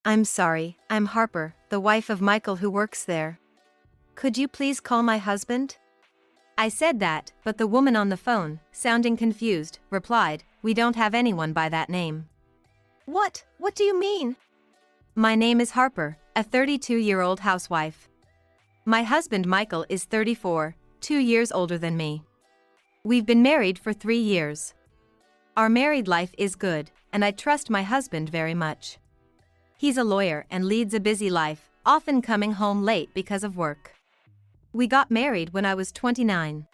I'm sorry, I'm Harper, the wife of Michael who works there. Could you please call my husband? I said that, but the woman on the phone, sounding confused, replied, "We don't have anyone by that name." What? What do you mean? My name is Harper, a 32-year-old housewife. My husband Michael is 34, 2 years older than me. We've been married for 3 years. Our married life is good, and I trust my husband very much. He's a lawyer and leads a busy life, often coming home late because of work. We got married when I was 29.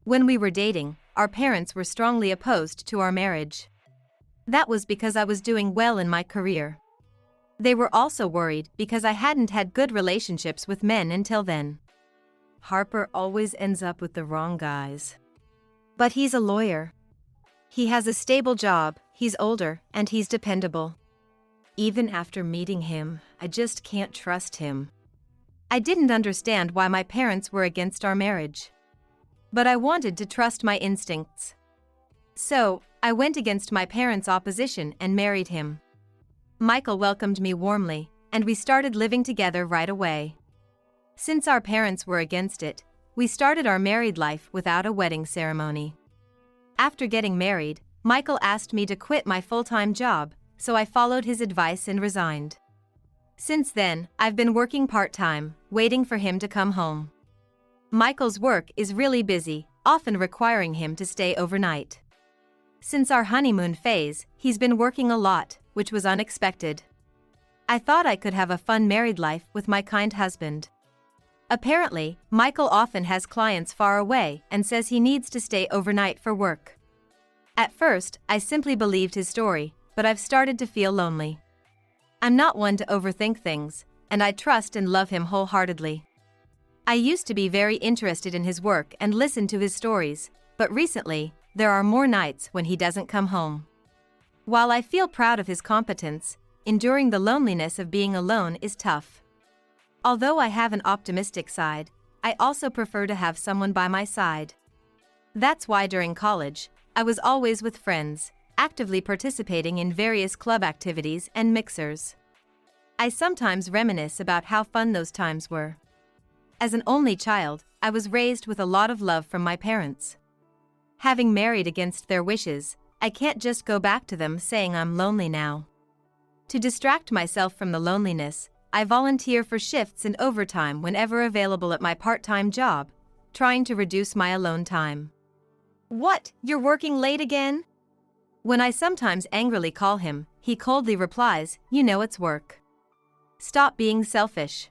When we were dating, our parents were strongly opposed to our marriage. That was because I was doing well in my career. They were also worried because I hadn't had good relationships with men until then. Harper always ends up with the wrong guys. But he's a lawyer. He has a stable job, he's older, and he's dependable. Even after meeting him, I just can't trust him. I didn't understand why my parents were against our marriage. But I wanted to trust my instincts. So, I went against my parents' opposition and married him. Michael welcomed me warmly, and we started living together right away. Since our parents were against it, we started our married life without a wedding ceremony. After getting married, Michael asked me to quit my full-time job, so I followed his advice and resigned. Since then, I've been working part-time, waiting for him to come home. Michael's work is really busy, often requiring him to stay overnight. Since our honeymoon phase, he's been working a lot, which was unexpected. I thought I could have a fun married life with my kind husband. Apparently, Michael often has clients far away and says he needs to stay overnight for work. At first, I simply believed his story, but I've started to feel lonely. I'm not one to overthink things, and I trust and love him wholeheartedly. I used to be very interested in his work and listen to his stories, but recently, there are more nights when he doesn't come home. While I feel proud of his competence, enduring the loneliness of being alone is tough. Although I have an optimistic side, I also prefer to have someone by my side. That's why during college, I was always with friends, actively participating in various club activities and mixers. I sometimes reminisce about how fun those times were. As an only child, I was raised with a lot of love from my parents. Having married against their wishes, I can't just go back to them saying I'm lonely now. To distract myself from the loneliness, I volunteer for shifts and overtime whenever available at my part-time job, trying to reduce my alone time. What? You're working late again? When I sometimes angrily call him, he coldly replies, "You know it's work. Stop being selfish."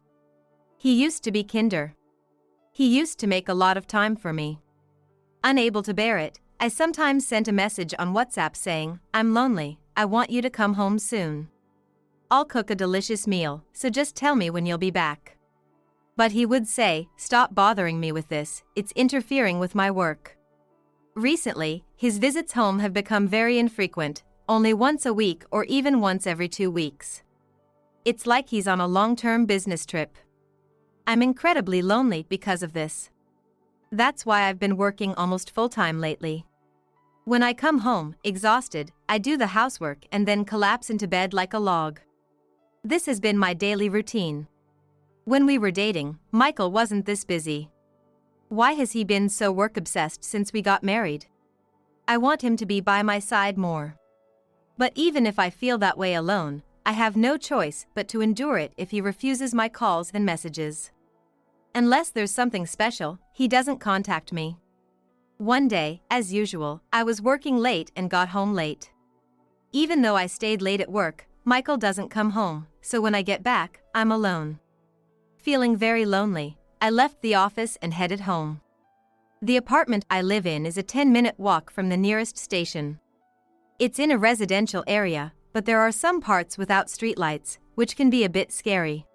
He used to be kinder. He used to make a lot of time for me. Unable to bear it, I sometimes sent a message on WhatsApp saying, "I'm lonely, I want you to come home soon. I'll cook a delicious meal, so just tell me when you'll be back." But he would say, "Stop bothering me with this, it's interfering with my work." Recently, his visits home have become very infrequent, only once a week or even once every 2 weeks. It's like he's on a long-term business trip. I'm incredibly lonely because of this. That's why I've been working almost full-time lately. When I come home, exhausted, I do the housework and then collapse into bed like a log. This has been my daily routine. When we were dating, Michael wasn't this busy. Why has he been so work-obsessed since we got married? I want him to be by my side more. But even if I feel that way alone, I have no choice but to endure it if he refuses my calls and messages. Unless there's something special, he doesn't contact me. One day, as usual, I was working late and got home late. Even though I stayed late at work, Michael doesn't come home, so when I get back, I'm alone. Feeling very lonely, I left the office and headed home. The apartment I live in is a 10-minute walk from the nearest station. It's in a residential area, but there are some parts without streetlights, which can be a bit scary.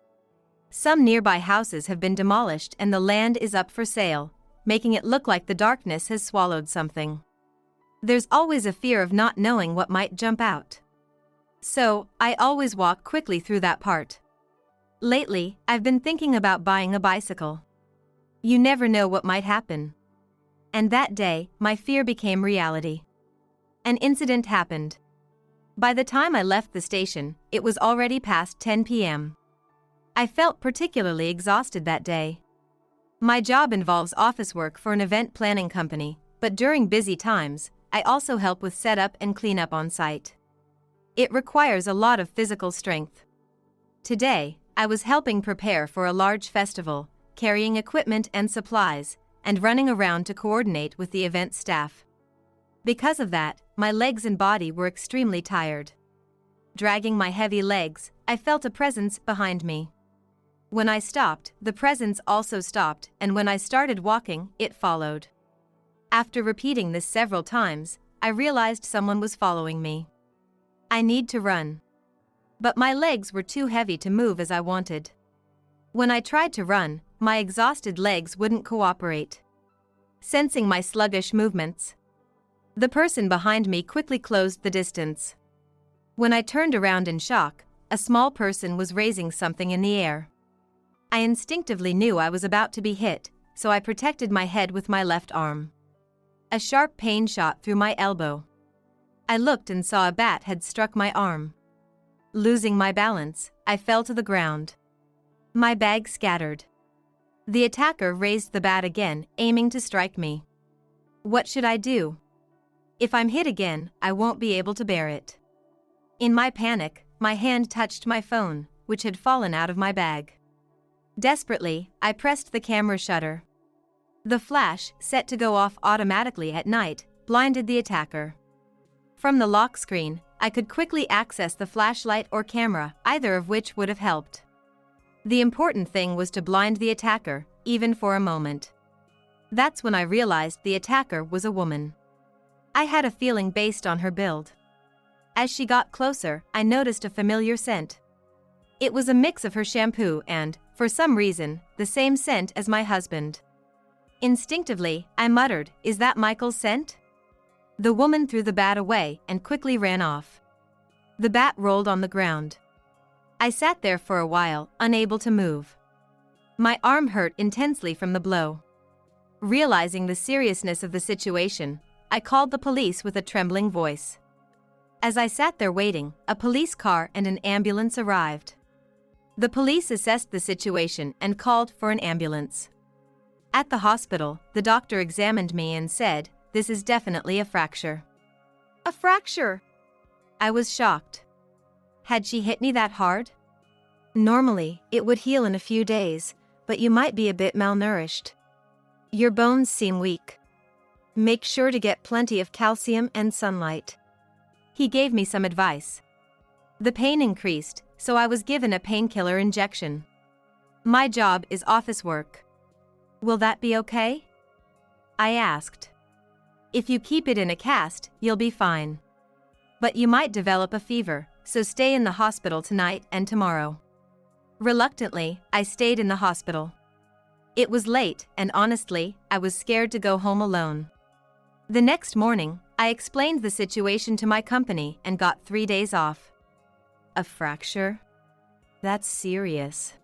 Some nearby houses have been demolished and the land is up for sale, making it look like the darkness has swallowed something. There's always a fear of not knowing what might jump out. So, I always walk quickly through that part. Lately, I've been thinking about buying a bicycle. You never know what might happen. And that day, my fear became reality. An incident happened. By the time I left the station, it was already past 10 p.m. I felt particularly exhausted that day. My job involves office work for an event planning company, but during busy times, I also help with setup and cleanup on site. It requires a lot of physical strength. Today, I was helping prepare for a large festival, carrying equipment and supplies, and running around to coordinate with the event staff. Because of that, my legs and body were extremely tired. Dragging my heavy legs, I felt a presence behind me. When I stopped, the presence also stopped, and when I started walking, it followed. After repeating this several times, I realized someone was following me. I need to run. But my legs were too heavy to move as I wanted. When I tried to run, my exhausted legs wouldn't cooperate. Sensing my sluggish movements, the person behind me quickly closed the distance. When I turned around in shock, a small person was raising something in the air. I instinctively knew I was about to be hit, so I protected my head with my left arm. A sharp pain shot through my elbow. I looked and saw a bat had struck my arm. Losing my balance, I fell to the ground. My bag scattered. The attacker raised the bat again, aiming to strike me. What should I do? If I'm hit again, I won't be able to bear it. In my panic, my hand touched my phone, which had fallen out of my bag. Desperately, I pressed the camera shutter. The flash, set to go off automatically at night, blinded the attacker. From the lock screen, I could quickly access the flashlight or camera, either of which would have helped. The important thing was to blind the attacker, even for a moment. That's when I realized the attacker was a woman. I had a feeling based on her build. As she got closer, I noticed a familiar scent. It was a mix of her shampoo and, for some reason, the same scent as my husband. Instinctively, I muttered, "Is that Michael's scent?" The woman threw the bat away and quickly ran off. The bat rolled on the ground. I sat there for a while, unable to move. My arm hurt intensely from the blow. Realizing the seriousness of the situation, I called the police with a trembling voice. As I sat there waiting, a police car and an ambulance arrived. The police assessed the situation and called for an ambulance. At the hospital, the doctor examined me and said, "This is definitely a fracture." A fracture? I was shocked. Had she hit me that hard? Normally, it would heal in a few days, but you might be a bit malnourished. Your bones seem weak. Make sure to get plenty of calcium and sunlight. He gave me some advice. The pain increased, so I was given a painkiller injection. My job is office work. Will that be okay? I asked. If you keep it in a cast, you'll be fine. But you might develop a fever, so stay in the hospital tonight and tomorrow. Reluctantly, I stayed in the hospital. It was late, and honestly, I was scared to go home alone. The next morning, I explained the situation to my company and got 3 days off. A fracture? That's serious.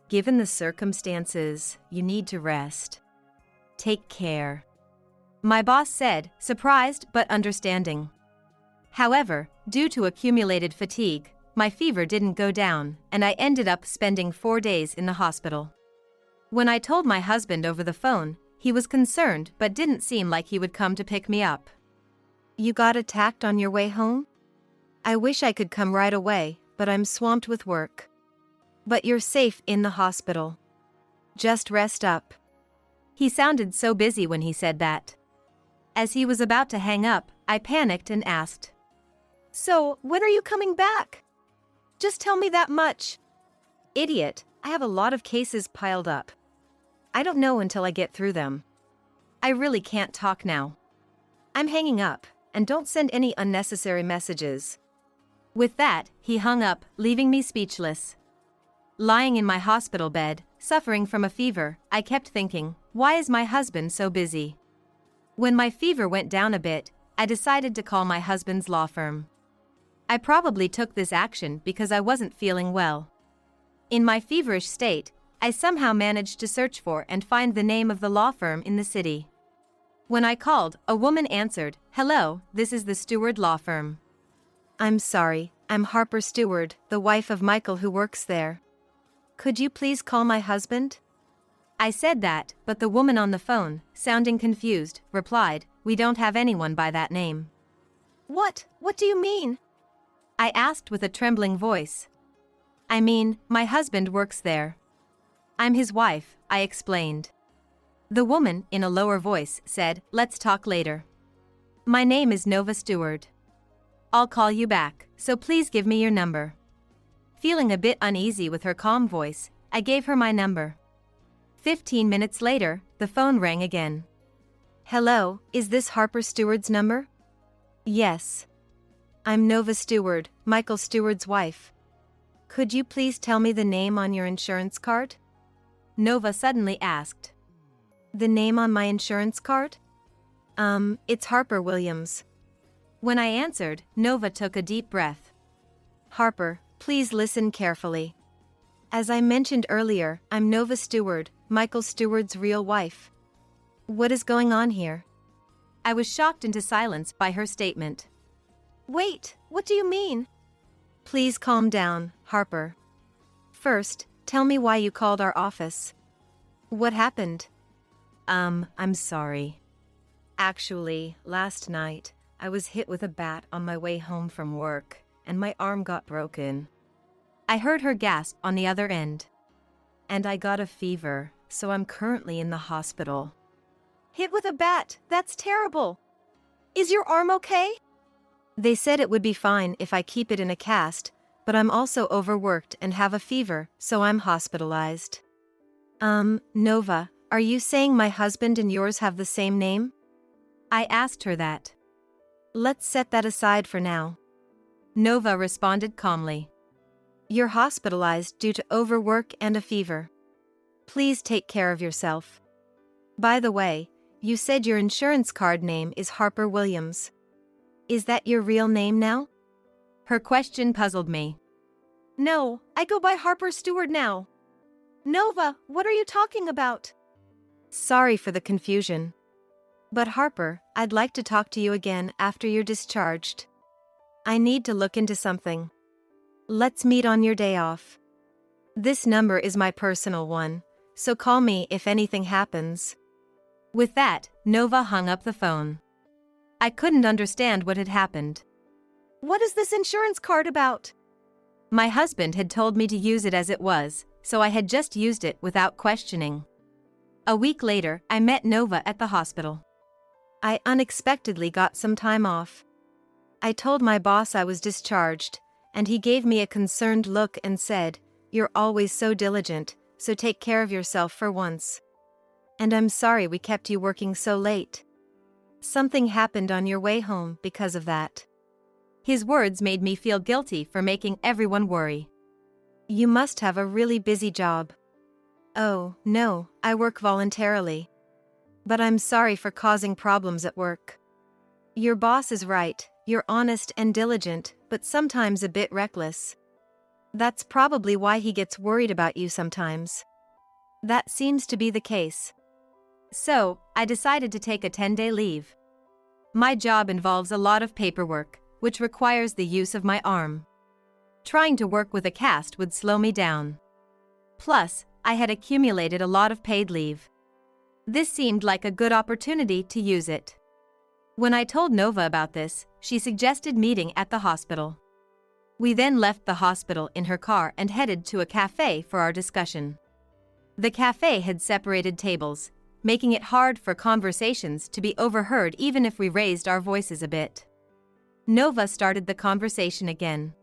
Given the circumstances, you need to rest. Take care. My boss said, surprised but understanding. However, due to accumulated fatigue, my fever didn't go down, and I ended up spending 4 days in the hospital. When I told my husband over the phone, he was concerned but didn't seem like he would come to pick me up. You got attacked on your way home? I wish I could come right away, but I'm swamped with work. But you're safe in the hospital. Just rest up. He sounded so busy when he said that. As he was about to hang up, I panicked and asked, So, when are you coming back? Just tell me that much. Idiot, I have a lot of cases piled up. I don't know until I get through them. I really can't talk now. I'm hanging up, and don't send any unnecessary messages. With that, he hung up, leaving me speechless. Lying in my hospital bed, suffering from a fever, I kept thinking, why is my husband so busy? When my fever went down a bit, I decided to call my husband's law firm. I probably took this action because I wasn't feeling well. In my feverish state, I somehow managed to search for and find the name of the law firm in the city. When I called, a woman answered, "Hello, this is the Stewart Law Firm." I'm sorry, I'm Harper Stewart, the wife of Michael who works there. Could you please call my husband? I said that, but the woman on the phone, sounding confused, replied, "We don't have anyone by that name." What do you mean? I asked with a trembling voice. I mean, my husband works there. I'm his wife, I explained. The woman, in a lower voice, said, "Let's talk later. My name is Nova Stewart. I'll call you back, so please give me your number." Feeling a bit uneasy with her calm voice, I gave her my number. 15 minutes later, the phone rang again. Hello, is this Harper Stewart's number? Yes. I'm Nova Stewart, Michael Stewart's wife. Could you please tell me the name on your insurance card? Nova suddenly asked. The name on my insurance card? It's Harper Williams. When I answered, Nova took a deep breath. Harper, please listen carefully. As I mentioned earlier, I'm Nova Stewart, Michael Stewart's real wife. What is going on here? I was shocked into silence by her statement. Wait, what do you mean? Please calm down, Harper. First, tell me why you called our office. What happened? I'm sorry. Actually, last night, I was hit with a bat on my way home from work, and my arm got broken. I heard her gasp on the other end. And I got a fever, so I'm currently in the hospital. Hit with a bat, that's terrible. Is your arm okay? They said it would be fine if I keep it in a cast, but I'm also overworked and have a fever, so I'm hospitalized. Nova, are you saying my husband and yours have the same name? I asked her that. Let's set that aside for now. Nova responded calmly. You're hospitalized due to overwork and a fever. Please take care of yourself. By the way, you said your insurance card name is Harper Williams. Is that your real name now? Her question puzzled me. No, I go by Harper Stewart now. Nova, what are you talking about? Sorry for the confusion. But Harper, I'd like to talk to you again after you're discharged. I need to look into something. Let's meet on your day off. This number is my personal one, so call me if anything happens. With that, Nova hung up the phone. I couldn't understand what had happened. What is this insurance card about? My husband had told me to use it as it was, so I had just used it without questioning. A week later, I met Nova at the hospital. I unexpectedly got some time off. I told my boss I was discharged, and he gave me a concerned look and said, "You're always so diligent, so take care of yourself for once. And I'm sorry we kept you working so late. Something happened on your way home because of that." His words made me feel guilty for making everyone worry. You must have a really busy job. Oh, no, I work voluntarily. But I'm sorry for causing problems at work. Your boss is right, you're honest and diligent, but sometimes a bit reckless. That's probably why he gets worried about you sometimes. That seems to be the case. So, I decided to take a 10-day leave. My job involves a lot of paperwork, which requires the use of my arm. Trying to work with a cast would slow me down. Plus, I had accumulated a lot of paid leave. This seemed like a good opportunity to use it. When I told Nova about this, she suggested meeting at the hospital. We then left the hospital in her car and headed to a cafe for our discussion. The cafe had separated tables, making it hard for conversations to be overheard even if we raised our voices a bit. Nova started the conversation again.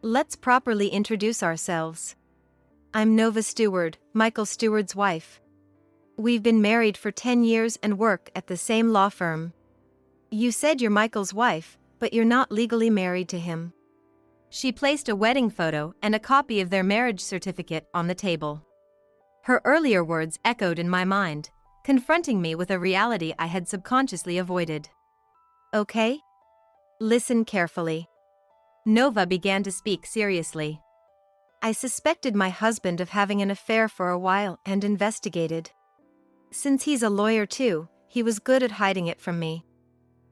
Let's properly introduce ourselves. I'm Nova Stewart, Michael Stewart's wife. We've been married for 10 years and work at the same law firm. You said you're Michael's wife, but you're not legally married to him. She placed a wedding photo and a copy of their marriage certificate on the table. Her earlier words echoed in my mind, confronting me with a reality I had subconsciously avoided. Okay? Listen carefully. Nova began to speak seriously. I suspected my husband of having an affair for a while and investigated. Since he's a lawyer too, he was good at hiding it from me.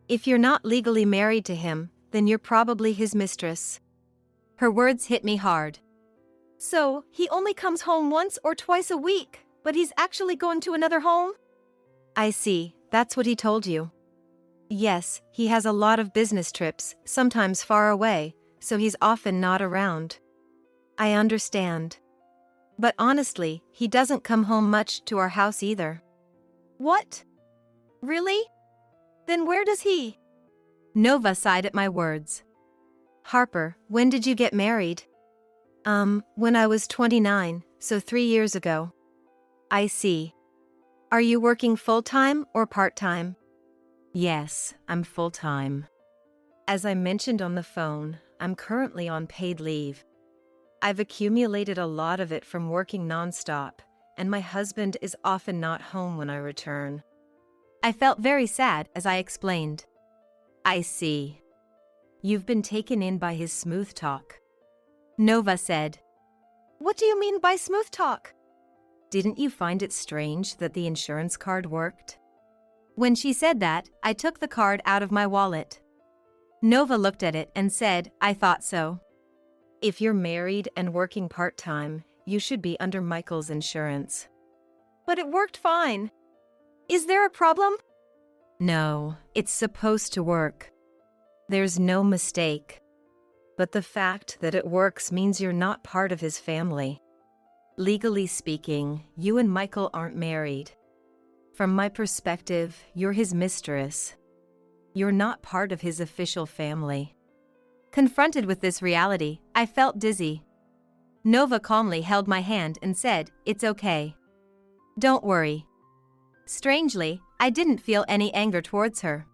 If you're not legally married to him, Then you're probably his mistress. Her words hit me hard. So, he only comes home once or twice a week, but he's actually going to another home? I see, that's what he told you. Yes, he has a lot of business trips, sometimes far away, so he's often not around. I understand. But honestly, he doesn't come home much to our house either. What? Really? Then where does he? Nova sighed at my words. Harper, when did you get married? When I was 29, so 3 years ago. I see. Are you working full-time or part-time? Yes, I'm full-time. As I mentioned on the phone, I'm currently on paid leave. I've accumulated a lot of it from working non-stop, and my husband is often not home when I return. I felt very sad as I explained. I see. You've been taken in by his smooth talk. Nova said. What do you mean by smooth talk? Didn't you find it strange that the insurance card worked? When she said that, I took the card out of my wallet. Nova looked at it and said, I thought so. If you're married and working part-time, you should be under Michael's insurance. But it worked fine. Is there a problem? No, it's supposed to work. There's no mistake. But the fact that it works means you're not part of his family. Legally speaking, you and Michael aren't married. From my perspective, you're his mistress. You're not part of his official family. Confronted with this reality, I felt dizzy. Nova calmly held my hand and said, It's okay. Don't worry. Strangely, I didn't feel any anger towards her.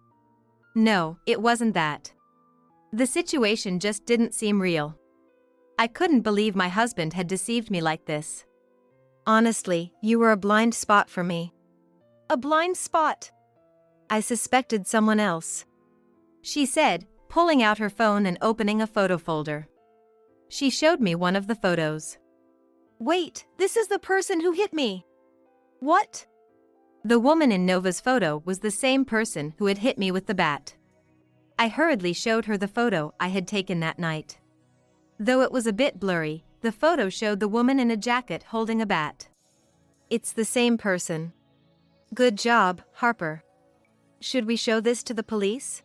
No, it wasn't that. The situation just didn't seem real. I couldn't believe my husband had deceived me like this. Honestly, you were a blind spot for me. A blind spot? I suspected someone else. She said, pulling out her phone and opening a photo folder. She showed me one of the photos. Wait, this is the person who hit me. What? The woman in Nova's photo was the same person who had hit me with the bat. I hurriedly showed her the photo I had taken that night. Though it was a bit blurry, the photo showed the woman in a jacket holding a bat. It's the same person. Good job, Harper. Should we show this to the police?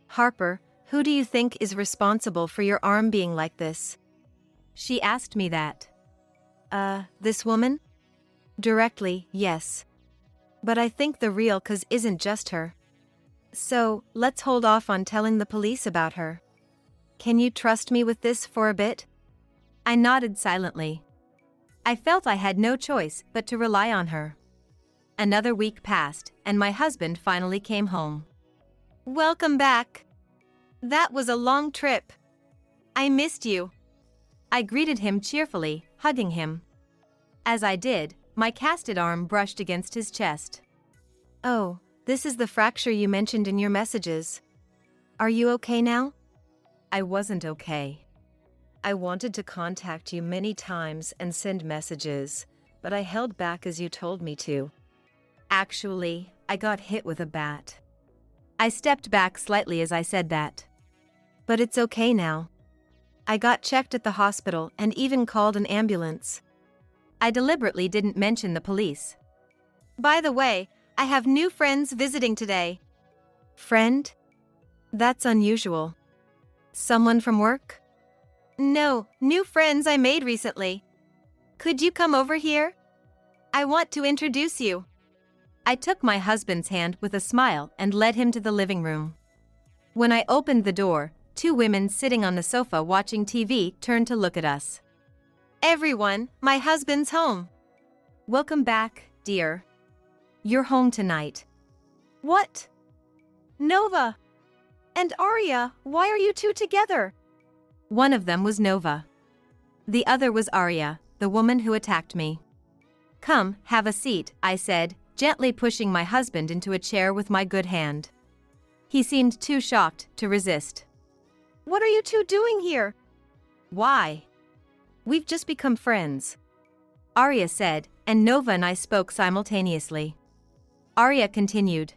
Harper, who do you think is responsible for your arm being like this? She asked me that. This woman? Directly, yes. But I think the real cause isn't just her. So, let's hold off on telling the police about her. Can you trust me with this for a bit? I nodded silently. I felt I had no choice but to rely on her. Another week passed, and my husband finally came home. Welcome back. That was a long trip. I missed you. I greeted him cheerfully, hugging him. As I did, my casted arm brushed against his chest. Oh, this is the fracture you mentioned in your messages. Are you okay now? I wasn't okay. I wanted to contact you many times and send messages, but I held back as you told me to. Actually, I got hit with a bat. I stepped back slightly as I said that. But it's okay now. I got checked at the hospital and even called an ambulance. I deliberately didn't mention the police. By the way, I have new friends visiting today. Friend? That's unusual. Someone from work? No, new friends I made recently. Could you come over here? I want to introduce you. I took my husband's hand with a smile and led him to the living room. When I opened the door, 2 women sitting on the sofa watching TV turned to look at us. Everyone, my husband's home. Welcome back, dear. You're home tonight. What? Nova and Arya, why are you two together? One of them was Nova. The other was Arya, the woman who attacked me. Come, have a seat, I said, gently pushing my husband into a chair with my good hand. He seemed too shocked to resist. What are you two doing here? Why? We've just become friends, Arya said, and Nova and I spoke simultaneously. Arya continued.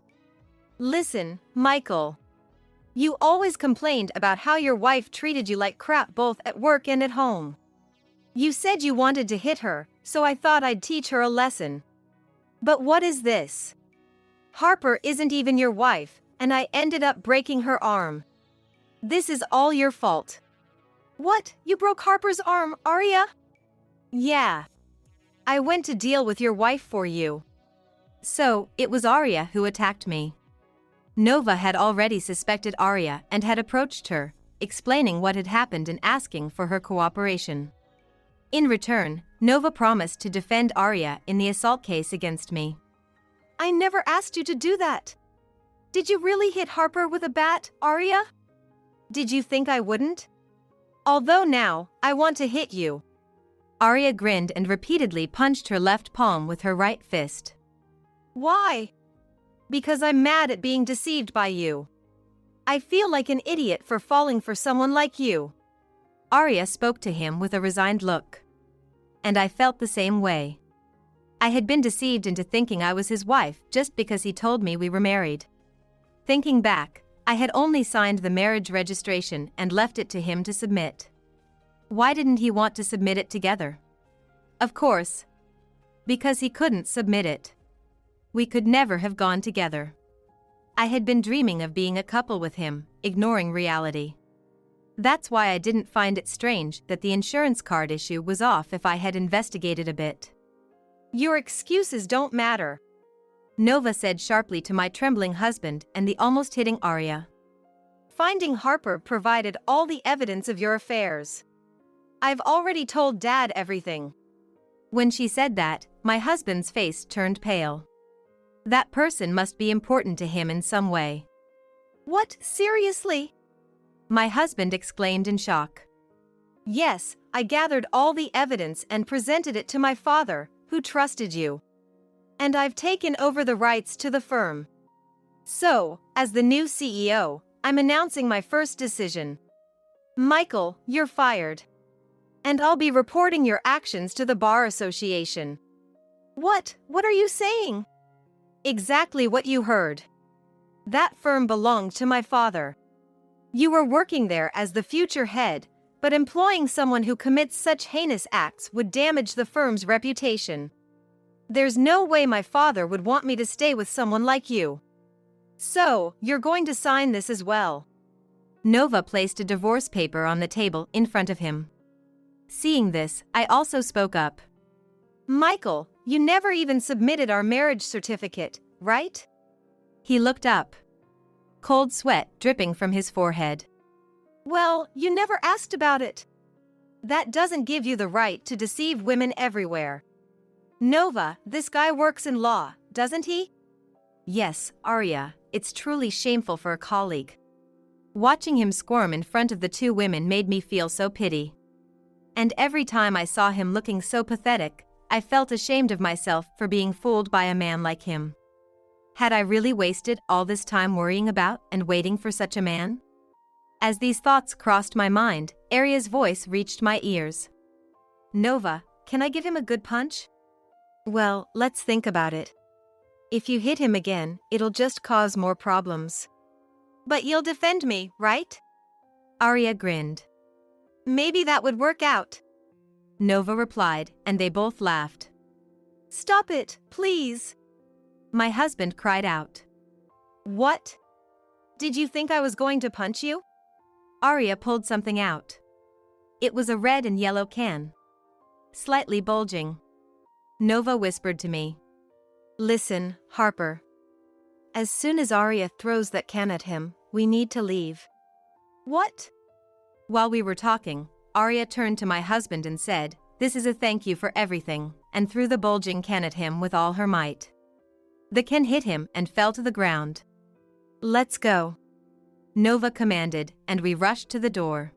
Listen, Michael. You always complained about how your wife treated you like crap both at work and at home. You said you wanted to hit her, so I thought I'd teach her a lesson. But what is this? Harper isn't even your wife, and I ended up breaking her arm. This is all your fault. What? You broke Harper's arm, Arya? Yeah. I went to deal with your wife for you. So, it was Arya who attacked me. Nova had already suspected Arya and had approached her, explaining what had happened and asking for her cooperation. In return, Nova promised to defend Arya in the assault case against me. I never asked you to do that. Did you really hit Harper with a bat, Arya? Did you think I wouldn't? Although now, I want to hit you. Arya grinned and repeatedly punched her left palm with her right fist. Why? Because I'm mad at being deceived by you. I feel like an idiot for falling for someone like you. Arya spoke to him with a resigned look. And I felt the same way. I had been deceived into thinking I was his wife just because he told me we were married. Thinking back, I had only signed the marriage registration and left it to him to submit. Why didn't he want to submit it together? Of course. Because he couldn't submit it. We could never have gone together. I had been dreaming of being a couple with him, ignoring reality. That's why I didn't find it strange that the insurance card issue was off if I had investigated a bit. Your excuses don't matter, Nova said sharply to my trembling husband and the almost hitting Arya. Finding Harper provided all the evidence of your affairs. I've already told Dad everything. When she said that, my husband's face turned pale. That person must be important to him in some way. What, seriously? My husband exclaimed in shock. Yes, I gathered all the evidence and presented it to my father, who trusted you. And I've taken over the rights to the firm. So, as the new CEO, I'm announcing my first decision. Michael, you're fired. And I'll be reporting your actions to the Bar Association. What are you saying? Exactly what you heard. That firm belonged to my father. You were working there as the future head, but employing someone who commits such heinous acts would damage the firm's reputation. There's no way my father would want me to stay with someone like you. So, you're going to sign this as well. Nova placed a divorce paper on the table in front of him. Seeing this, I also spoke up. Michael, you never even submitted our marriage certificate, right? He looked up. Cold sweat dripping from his forehead. Well, you never asked about it. That doesn't give you the right to deceive women everywhere. Nova, this guy works in law, doesn't he? Yes, Arya, it's truly shameful for a colleague. Watching him squirm in front of the two women made me feel so pity. And every time I saw him looking so pathetic, I felt ashamed of myself for being fooled by a man like him. Had I really wasted all this time worrying about and waiting for such a man? As these thoughts crossed my mind, Arya's voice reached my ears. Nova, can I give him a good punch? Well, let's think about it. If you hit him again, it'll just cause more problems. But you'll defend me, right? Arya grinned. Maybe that would work out. Nova replied, and they both laughed. Stop it, please. My husband cried out. What? Did you think I was going to punch you? Arya pulled something out. It was a red and yellow can. Slightly bulging. Nova whispered to me. Listen, Harper. As soon as Arya throws that can at him, we need to leave. What? While we were talking, Arya turned to my husband and said, "This is a thank you for everything," and threw the bulging can at him with all her might. The can hit him and fell to the ground. Let's go, Nova commanded, and we rushed to the door.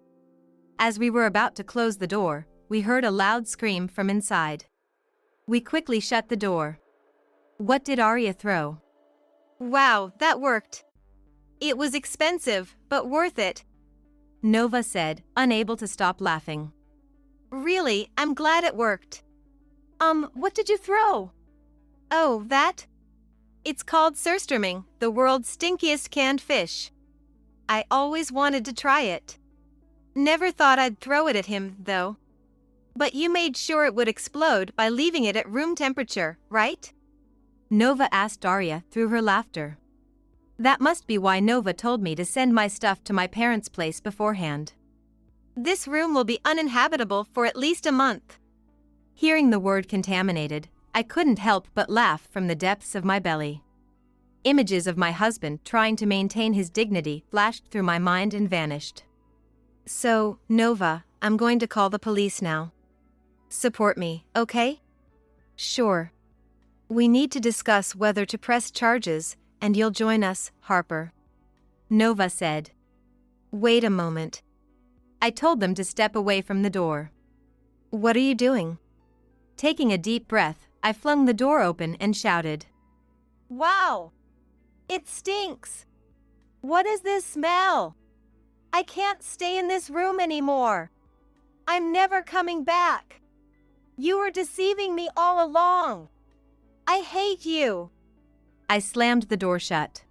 As we were about to close the door, we heard a loud scream from inside. We quickly shut the door. What did Arya throw? Wow, that worked. It was expensive, but worth it, Nova said, unable to stop laughing. Really, I'm glad it worked. What did you throw? Oh, that? It's called surströmming, the world's stinkiest canned fish. I always wanted to try it. Never thought I'd throw it at him, though. But you made sure it would explode by leaving it at room temperature, right? Nova asked Arya through her laughter. That must be why Nova told me to send my stuff to my parents' place beforehand. This room will be uninhabitable for at least a month. Hearing the word contaminated, I couldn't help but laugh from the depths of my belly. Images of my husband trying to maintain his dignity flashed through my mind and vanished. So, Nova, I'm going to call the police now. Support me, okay? Sure. We need to discuss whether to press charges, and you'll join us, Harper. Nova said. Wait a moment. I told them to step away from the door. What are you doing? Taking a deep breath, I flung the door open and shouted. Wow! It stinks! What is this smell? I can't stay in this room anymore. I'm never coming back. You were deceiving me all along. I hate you. I slammed the door shut.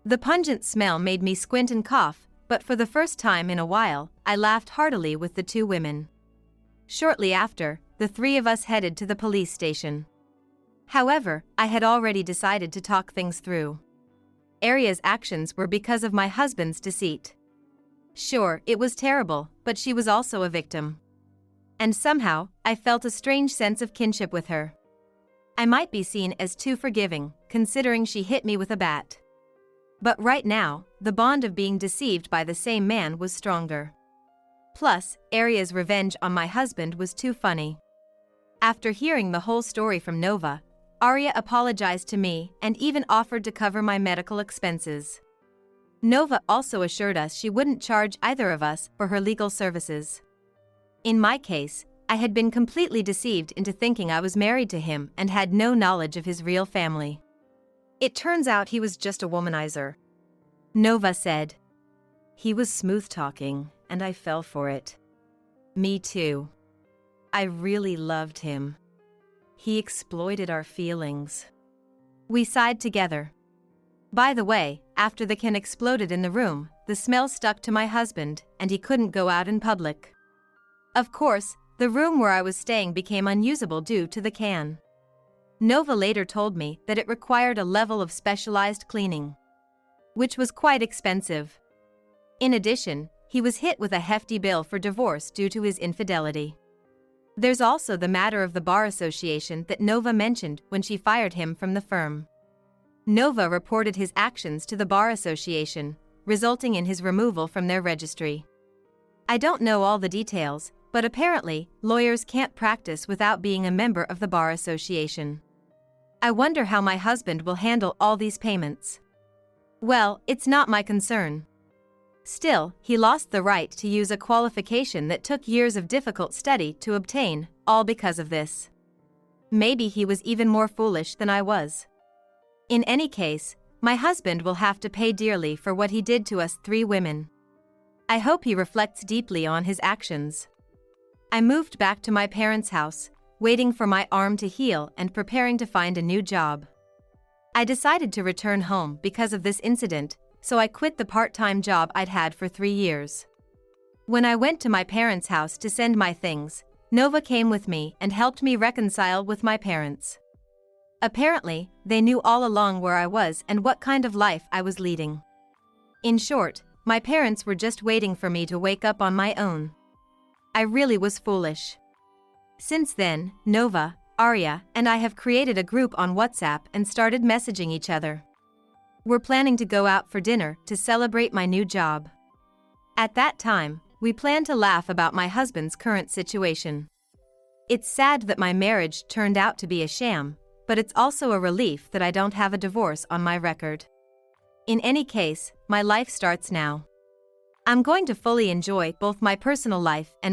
The pungent smell made me squint and cough, but for the first time in a while, I laughed heartily with the two women. Shortly after, the three of us headed to the police station. However, I had already decided to talk things through. Arya's actions were because of my husband's deceit. Sure, it was terrible, but she was also a victim. And somehow, I felt a strange sense of kinship with her. I might be seen as too forgiving, considering she hit me with a bat. But right now, the bond of being deceived by the same man was stronger. Plus, Arya's revenge on my husband was too funny. After hearing the whole story from Nova, Arya apologized to me and even offered to cover my medical expenses. Nova also assured us she wouldn't charge either of us for her legal services. In my case, I had been completely deceived into thinking I was married to him and had no knowledge of his real family. It turns out he was just a womanizer. Nova said. He was smooth-talking, and I fell for it. Me too. I really loved him. He exploited our feelings. We sighed together. By the way, after the can exploded in the room, the smell stuck to my husband, and he couldn't go out in public. Of course, the room where I was staying became unusable due to the can. Nova later told me that it required a level of specialized cleaning, which was quite expensive. In addition, he was hit with a hefty bill for divorce due to his infidelity. There's also the matter of the bar association that Nova mentioned when she fired him from the firm. Nova reported his actions to the bar association, resulting in his removal from their registry. I don't know all the details, but apparently, lawyers can't practice without being a member of the bar association. I wonder how my husband will handle all these payments. Well, it's not my concern. Still, he lost the right to use a qualification that took years of difficult study to obtain, all because of this. Maybe he was even more foolish than I was. In any case, my husband will have to pay dearly for what he did to us three women. I hope he reflects deeply on his actions. I moved back to my parents' house, waiting for my arm to heal and preparing to find a new job. I decided to return home because of this incident, so I quit the part-time job I'd had for 3 years. When I went to my parents' house to send my things, Nova came with me and helped me reconcile with my parents. Apparently, they knew all along where I was and what kind of life I was leading. In short, my parents were just waiting for me to wake up on my own. I really was foolish. Since then, Nova, Arya, and I have created a group on WhatsApp and started messaging each other. We're planning to go out for dinner to celebrate my new job. At that time, we plan to laugh about my husband's current situation. It's sad that my marriage turned out to be a sham, but it's also a relief that I don't have a divorce on my record. In any case, my life starts now. I'm going to fully enjoy both my personal life and